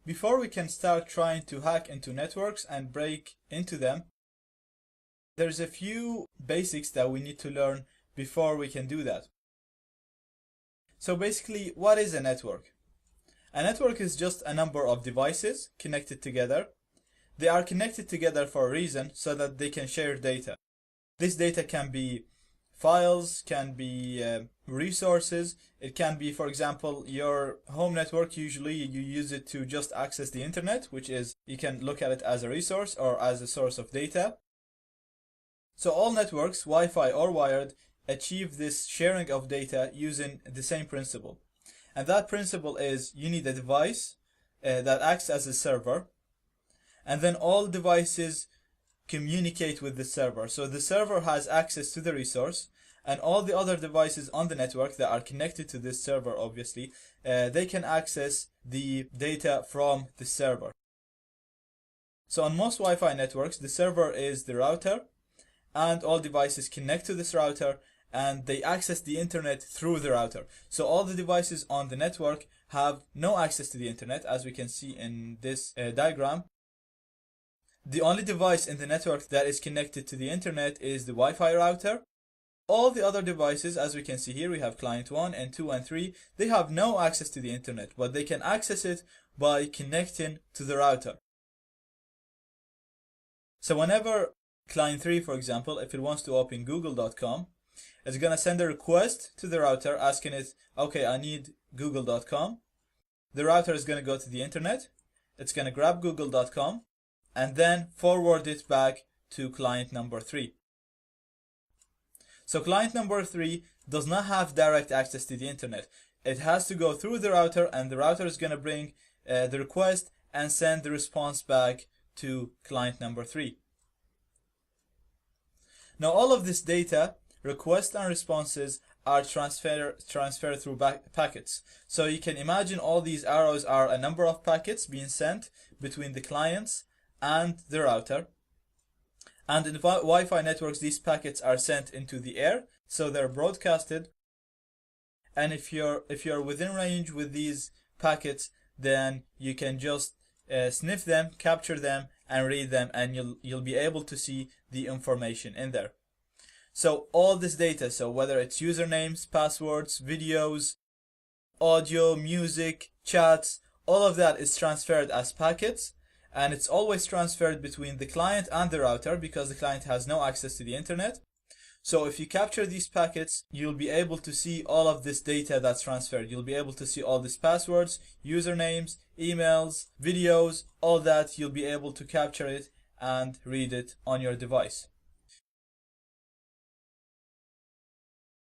Before we can start trying to hack into networks and break into them, there's a few basics that we need to learn before we can do that. So basically, what is a network? A network is just a number of devices connected together. They are connected together for a reason, so that they can share data. This data can be files, can be resources. It can be, for example, your home network. Usually you use it to just access the internet, which is, you can look at it as a resource or as a source of data. So all networks, Wi-Fi or wired, achieve this sharing of data using the same principle. And that principle is, you need a device that acts as a server, and then all devices communicate with the server. So the server has access to the resource, and all the other devices on the network that are connected to this server, obviously, they can access the data from the server. So on most Wi-Fi networks, the server is the router, and all devices connect to this router, and they access the internet through the router. So all the devices on the network have no access to the internet, as we can see in this diagram. The only device in the network that is connected to the internet is the Wi-Fi router. All the other devices, as we can see here, we have client 1 and 2 and 3, they have no access to the internet, but they can access it by connecting to the router. So whenever client 3, for example, if it wants to open google.com, it's going to send a request to the router asking it, okay, I need google.com. The router is going to go to the internet. It's going to grab google.com and then forward it back to client number 3. So client number 3 does not have direct access to the internet. It has to go through the router, and the router is going to bring the request and send the response back to client number 3. Now all of this data, requests and responses, are transferred through packets. So you can imagine all these arrows are a number of packets being sent between the clients and the router. And in Wi-Fi networks, these packets are sent into the air, so they're broadcasted. And if you're within range with these packets, then you can just sniff them, capture them, and read them, and you'll be able to see the information in there. So all this data, so whether it's usernames, passwords, videos, audio, music, chats, all of that is transferred as packets, and it's always transferred between the client and the router because the client has no access to the internet. So if you capture these packets, you'll be able to see all of this data that's transferred. You'll be able to see all these passwords, usernames, emails, videos, all that. You'll be able to capture it and read it on your device.